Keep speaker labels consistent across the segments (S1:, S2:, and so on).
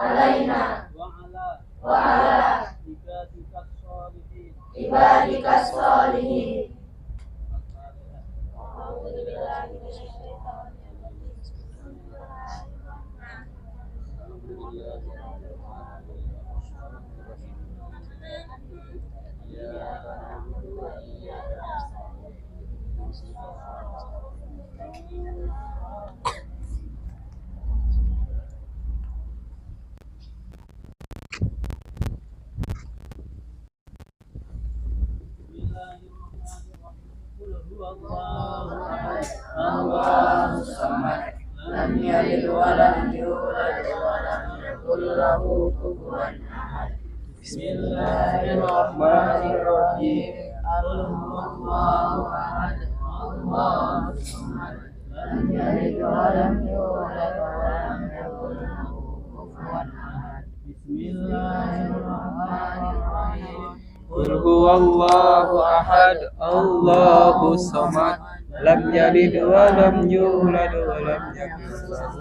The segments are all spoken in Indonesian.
S1: علينا وعلى عبادك الصالحين. أعوذ بالله من الشيطان الرجيم. بسم الله الرحمن الرحيم. إياك نعبد وإياك نستعين. الله الصمد لم يلد ولم يولد ولم يكن له كفوا أحد. بسم الله الرحمن الرحيم. الله أحد الله الصمد لم يلد ولم يولد ولم يكن له كفوا أحد. بسم الله الرحمن الرحيم.
S2: قل هو الله أحد الله الصمد لم يلد ولم يولد ولم يكن له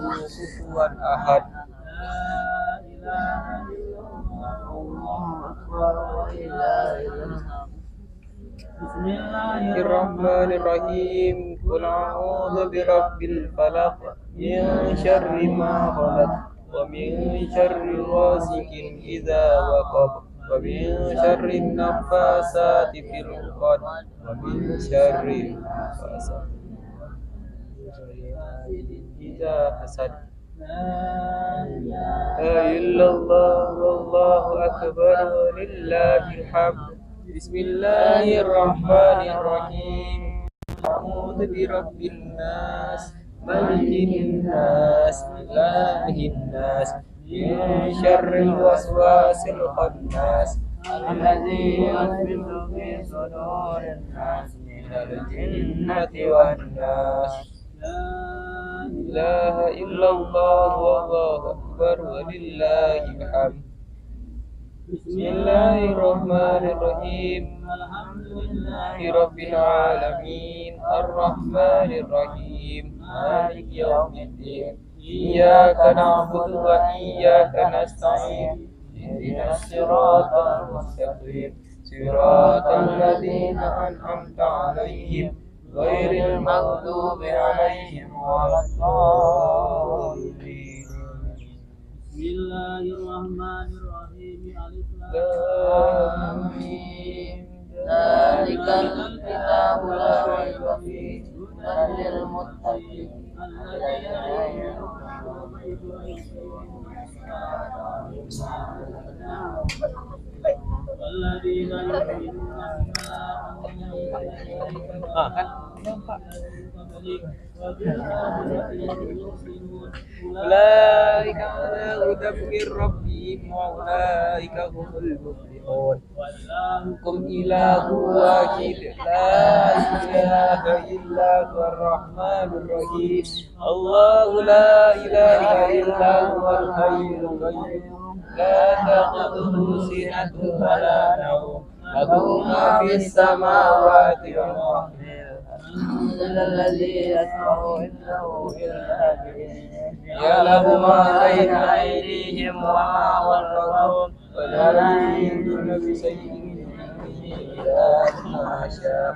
S2: كفوا أحد.
S1: بسم الله
S2: الرحمن الرحيم. قل أعوذ برب الفلق من شر ما خلق ومن شر غاسق إذا وقب ومن شر النفاثات في العقد ومن شر النفاثات إذا حسد. لا إله إلا الله والله أكبر ولله الحمد. بسم الله الرحمن الرحيم. أعوذ برب الناس ملك الناس إله الناس من شر الوسواس الخناس الذي يوسوس في صدور الناس من الجنة والناس. لا إله إلا الله والله أكبر ولله الحمد. بسم الله الرحمن الرحيم. الحمد لله رب العالمين الرحمن الرحيم مالك يوم الدين إياك نعبد وإياك نستعين اهدنا الصراط المستقيم صراط الذين أنعمت عليهم غير المغضوب عليهم ولا الضالين. بسم الله الرحمن الرحيم. آمين. ذلك الكتاب لا ريب فيه هدى للمتقين الذين يؤمنون أولئك على هدى من ربهم وأولئك هم المفلحون. وإلهكم إله واحد لا إله إلا هو الرحمن الرحيم. الله لا إله إلا هو الحي القيوم لا تأخذه سنة ولا نوم له ما في السماوات وما في الأرض الذي يسمع عنده إلا بإذنه يعلم ما بين أيديهم وما خلفهم ولا يحيطون بشيء من علمه إلا بما شاء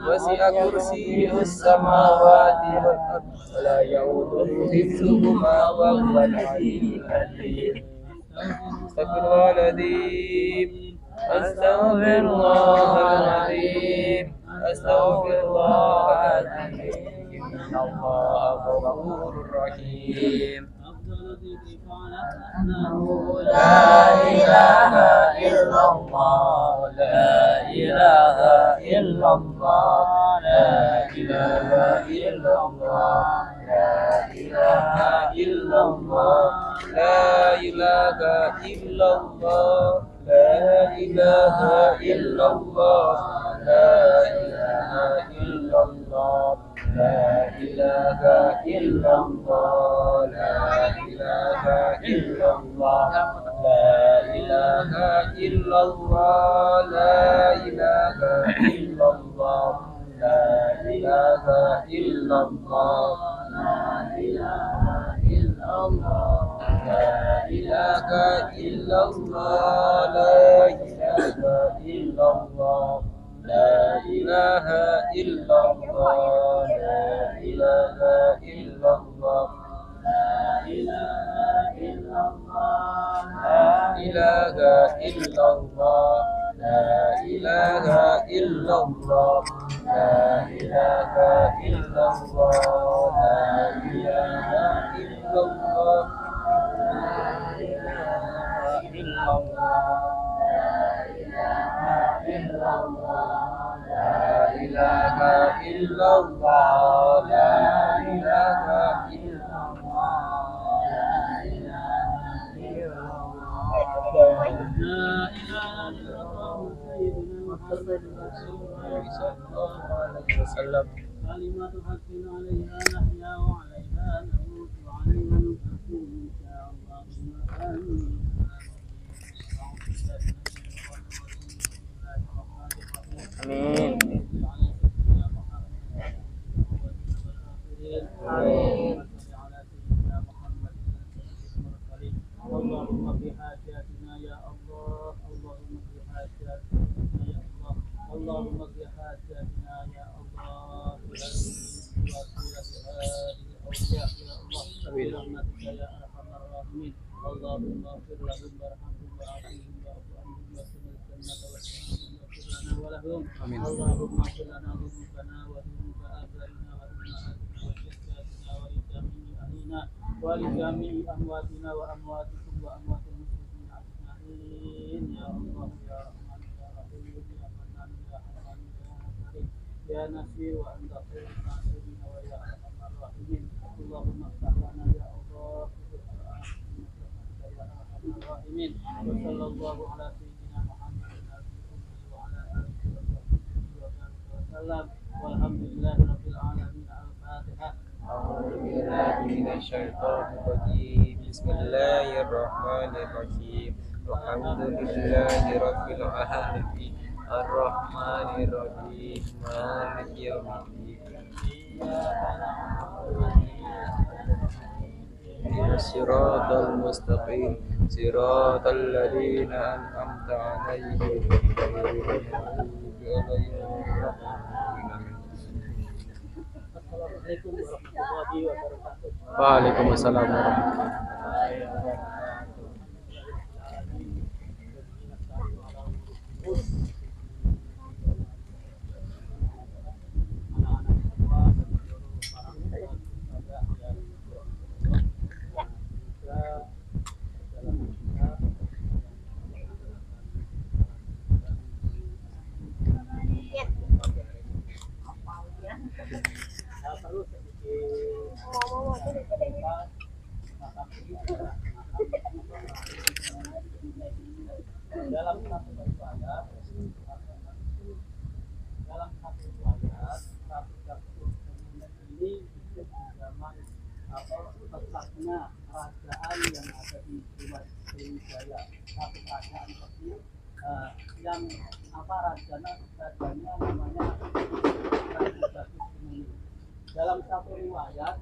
S2: وسع كرسيه السماوات والأرض ولا يؤوده حفظهما وهو العلي العظيم. استغفر الله العظيم أستغفر الله العظيم أستغفر الله العظيم إن الله غفور رحيم. لا إله إلا الله لا إله إلا الله لا إله إلا الله لا إله إلا الله لا إله إلا الله لا إله إلا الله لا إله إلا الله لا إله إلا الله لا إله إلا الله لا إله إلا الله لا إله إلا الله لا إله إلا الله لا إله إلا
S1: Allah,
S2: La ilaha illallah, la ilaha illallah, la ilaha illallah, la ilaha illallah, la ilaha illallah, la ilaha illallah, la ilaha illallah, la ilaha illallah, la ilaha illallah.
S1: كلمة حق عليها نحيا وعليها نموت وعليها نبعث إن شاء الله. آمين. اللهم في حاجاتنا يا الله، اللهم في حاجاتنا يا الله، اللهم في حاجاتنا يا الله، برحمتك يا ارحم الراحمين. اللهم اغفر لهم وارحمهم وعافهم واعف عنهم وادخلهم الجنة والسلام واغفر لنا ولهم. اللهم اغفر لنا ذنوبنا وذنوب ابائنا وامهاتنا وجداتنا ولجميع اهلنا ولجميع امواتنا وامواتكم واموات المسلمين اجمعين يا الله يا رحمن يا رحيم يا منان يا حنان يا كريم يا نصير وانت خير الناصرين ويا ارحم الراحمين. اللهم افتح لنا يا الله يا ارحم الراحمين. وصلى الله على سيدنا محمد وعلى اله وصحبه وسلم والحمد لله رب العالمين. الفاتحه.
S2: أعوذ بالله من الشيطان الرجيم. بسم الله الرحمن الرحيم. الحمد لله رب العالمين الرحمن الرحيم مالك يوم الدين اهدنا الصراط المستقيم صراط الذين أنعمت عليهم غير المغضوب عليهم ولا الضالين.
S1: Assalamualaikum warahmatullahi wabarakatuh.
S2: Waalaikumsalam warahmatullahi
S1: dalam satu ayat ini disebut zaman atau letaknya kerajaan yang ada di Sriwijaya, satu kerajaan kecil yang rajanya namanya Ratu Bagus Kemuning. Dalam satu riwayat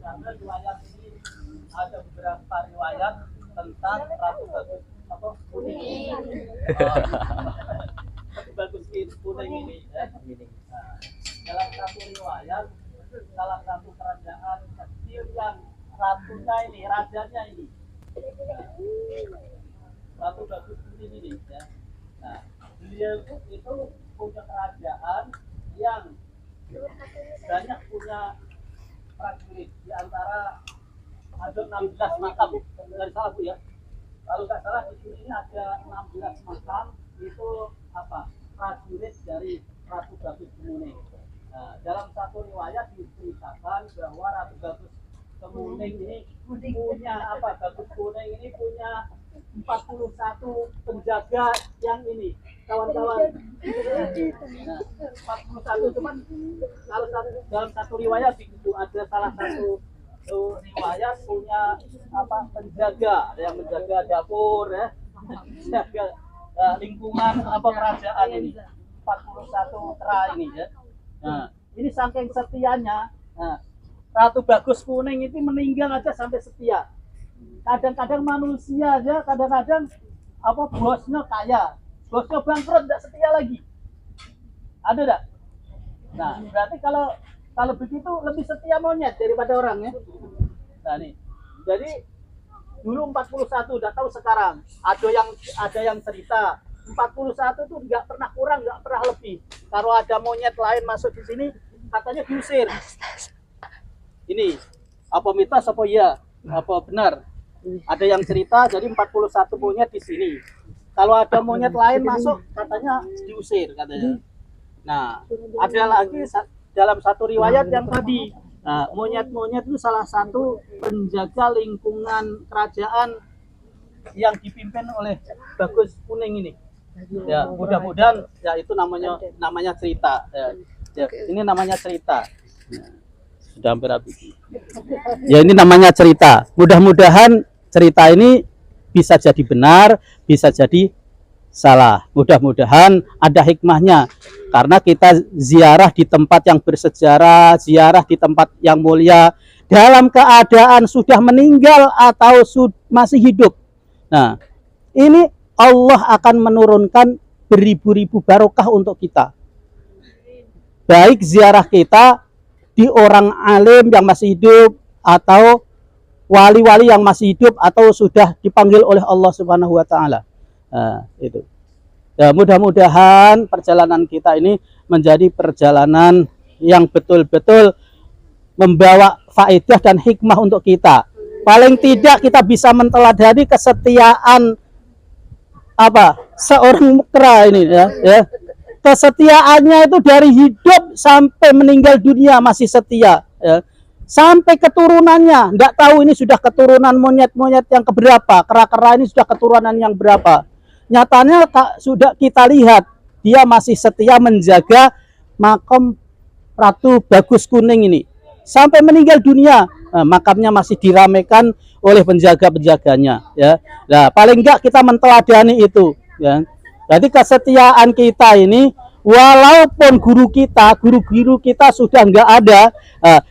S1: karena riwayat ini ada beberapa riwayat tentang Ratu Bagus Kuning. Bagus Kuning ini. Dalam satu riwayat, salah satu kerajaan kecil yang ratunya ini, rajanya ini, Ratu Bagus Kuning ini. Nah, beliau itu punya kerajaan yang banyak punya prajurit, di antara ada 16 makam, dari salah Bu ya. Kalau nggak salah di sini ada 16 makam itu prajurit dari Ratu Bagus Kemuning. Nah, dalam satu riwayat diceritakan bahwa Ratu Bagus Kemuning ini punya Bagus Kuning ini punya 41 penjaga yang ini, kawan-kawan. Nah, 41 cuman kalau dalam satu riwayat itu ada salah satu riwayat punya penjaga, ada yang menjaga dapur ya, menjaga lingkungan kerajaan ini, 41 tera ini ya. Nah, Ini saking setianya. Nah, Ratu Bagus Kuning itu meninggal aja sampai setia. Kadang-kadang manusia aja, kadang-kadang apa bosnya kaya, bosnya bangkrut, tidak setia lagi. Ada enggak? Nah, berarti kalau begitu lebih setia monyet daripada orang ya. Nah nih, jadi dulu 41, udah tahu sekarang. Ada yang cerita 41 tuh nggak pernah kurang, nggak pernah lebih. Kalau ada monyet lain masuk di sini, katanya diusir. Ini apa mitos apa iya? Apa benar? Ada yang cerita jadi 41 monyet di sini. Kalau ada monyet lain masuk, katanya diusir katanya. Nah, ada lagi dalam satu riwayat yang tadi, nah, monyet-monyet itu salah satu penjaga lingkungan kerajaan yang dipimpin oleh Bagus Kuning ini. Ya, mudah-mudahan ya itu namanya cerita. Ya, ini namanya cerita. Sudah hampir habis. Ya, ini namanya cerita. Mudah-mudahan cerita ini bisa jadi benar, bisa jadi salah. Mudah-mudahan ada hikmahnya. Karena kita ziarah di tempat yang bersejarah, ziarah di tempat yang mulia, dalam keadaan sudah meninggal atau masih hidup. Nah, ini Allah akan menurunkan beribu-ribu barokah untuk kita. Baik ziarah kita di orang alim yang masih hidup, atau wali-wali yang masih hidup, atau sudah dipanggil oleh Allah Subhanahu wa Ta'ala. Nah, itu. Ya, mudah-mudahan perjalanan kita ini menjadi perjalanan yang betul-betul membawa faedah dan hikmah untuk kita. Paling tidak kita bisa menteladani kesetiaan seorang mukra ini ya. Kesetiaannya itu dari hidup sampai meninggal dunia masih setia ya. Sampai keturunannya, enggak tahu ini sudah keturunan monyet-monyet yang keberapa, kera-kera ini sudah keturunan yang berapa. Nyatanya sudah kita lihat dia masih setia menjaga makam Ratu Bagus Kuning ini sampai meninggal dunia. Nah, makamnya masih diramaikan oleh penjaga-penjaganya ya. Nah, paling enggak kita menteladani itu ya. Jadi kesetiaan kita ini, walaupun guru kita sudah enggak ada,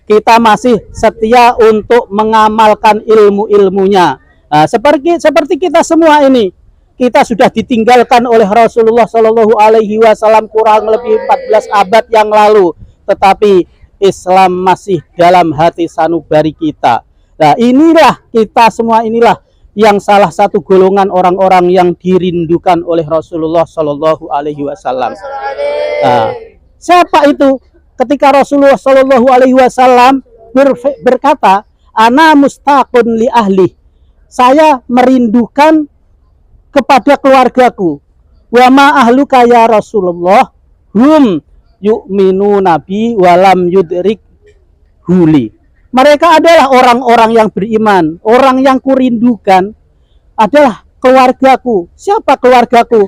S1: kita masih setia untuk mengamalkan ilmu-ilmunya. Nah, seperti kita semua ini, kita sudah ditinggalkan oleh Rasulullah Shallallahu Alaihi Wasallam kurang lebih 14 abad yang lalu, tetapi Islam masih dalam hati sanubari kita. Nah, inilah kita semua inilah yang salah satu golongan orang-orang yang dirindukan oleh Rasulullah Shallallahu Alaihi Wasallam. Nah, siapa itu? Ketika Rasulullah Shallallahu Alaihi Wasallam berkata, "Ana mustaqun li ahli." Saya merindukan kepada keluargaku. Wa ma ahluka ya Rasulullah? Hum yu'minu nabi walam yudrik huli. Mereka adalah orang-orang yang beriman. Orang yang kurindukan adalah keluargaku. Siapa keluargaku?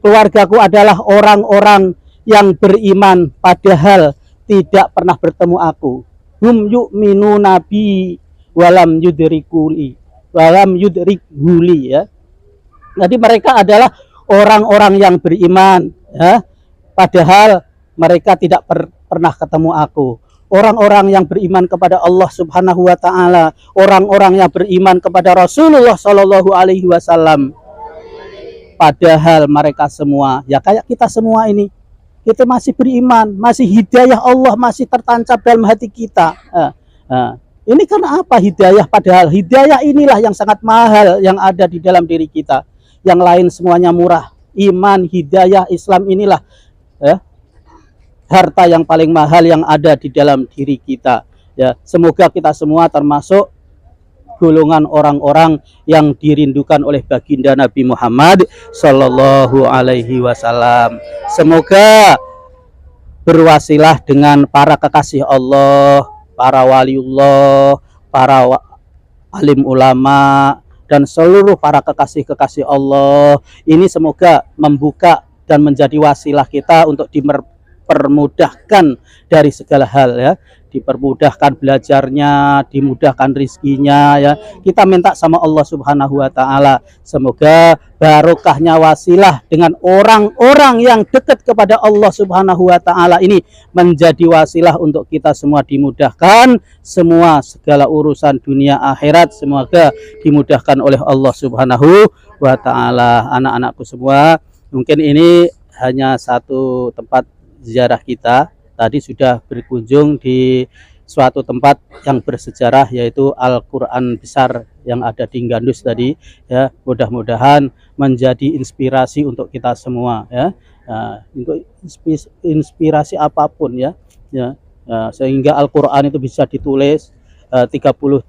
S1: Keluargaku adalah orang-orang yang beriman padahal tidak pernah bertemu aku. Hum yu'minu nabi walam yudrikuli. Walam yudrik huli ya. Jadi mereka adalah orang-orang yang beriman ya. Padahal mereka tidak pernah ketemu aku. Orang-orang yang beriman kepada Allah Subhanahu wa Ta'ala, orang-orang yang beriman kepada Rasulullah Shallallahu Alaihi Wasallam. Padahal mereka semua, ya kayak kita semua ini, kita masih beriman, masih hidayah Allah masih tertancap dalam hati kita. Ini karena apa hidayah? Padahal hidayah inilah yang sangat mahal yang ada di dalam diri kita. Yang lain semuanya murah. Iman, hidayah, Islam inilah ya, harta yang paling mahal yang ada di dalam diri kita ya. Semoga kita semua termasuk golongan orang-orang yang dirindukan oleh baginda Nabi Muhammad Sallallahu Alaihi Wasallam. Semoga berwasilah dengan para kekasih Allah, para waliullah, para alim ulama, dan seluruh para kekasih-kekasih Allah ini semoga membuka dan menjadi wasilah kita untuk dipermudahkan dari segala hal ya, dipermudahkan belajarnya, dimudahkan rizkinya ya. Kita minta sama Allah Subhanahu wa taala semoga barokahnya wasilah dengan orang-orang yang dekat kepada Allah Subhanahu wa taala ini menjadi wasilah untuk kita semua dimudahkan semua segala urusan dunia akhirat, semoga dimudahkan oleh Allah Subhanahu wa taala. Anak-anakku semua, mungkin ini hanya satu tempat ziarah kita. Tadi sudah berkunjung di suatu tempat yang bersejarah yaitu Al-Quran besar yang ada di Gandus tadi ya. Mudah-mudahan menjadi inspirasi untuk kita semua ya. Untuk inspirasi apapun ya, sehingga Al-Quran itu bisa ditulis 30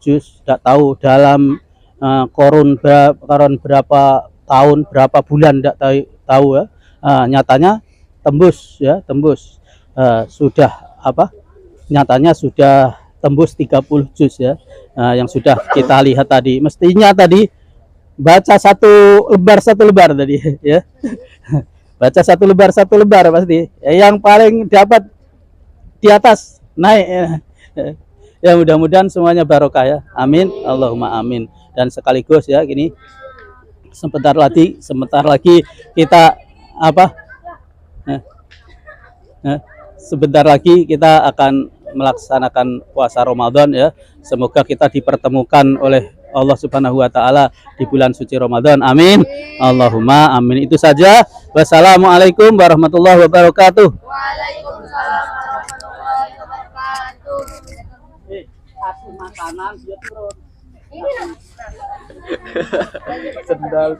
S1: juz, tidak tahu dalam korun berapa tahun, berapa bulan, tidak tahu ya. Nyatanya tembus ya, tembus. Sudah nyatanya sudah tembus 30 juz ya, yang sudah kita lihat tadi. Mestinya tadi baca satu lembar tadi ya. Baca satu lembar pasti yang paling dapat di atas naik ya. Mudah-mudahan semuanya barokah ya, amin, Allahumma amin. Dan sekaligus ya gini, sebentar lagi kita sebentar lagi kita akan melaksanakan puasa Ramadan ya. Semoga kita dipertemukan oleh Allah Subhanahu wa taala di bulan suci Ramadan. Amin. Allahumma amin. Itu saja. Wassalamualaikum warahmatullahi wabarakatuh.
S3: Waalaikumsalam warahmatullahi wabarakatuh.
S1: Kasih makanan dia turun.
S2: Sendal.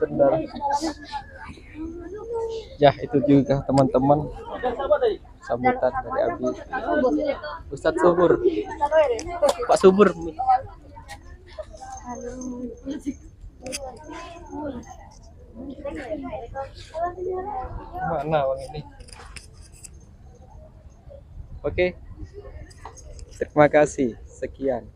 S2: Ya, itu juga teman-teman sambutan dari Abi Ustadz Subur, Pak Subur. Mana bang ini? Oke, terima kasih, sekian.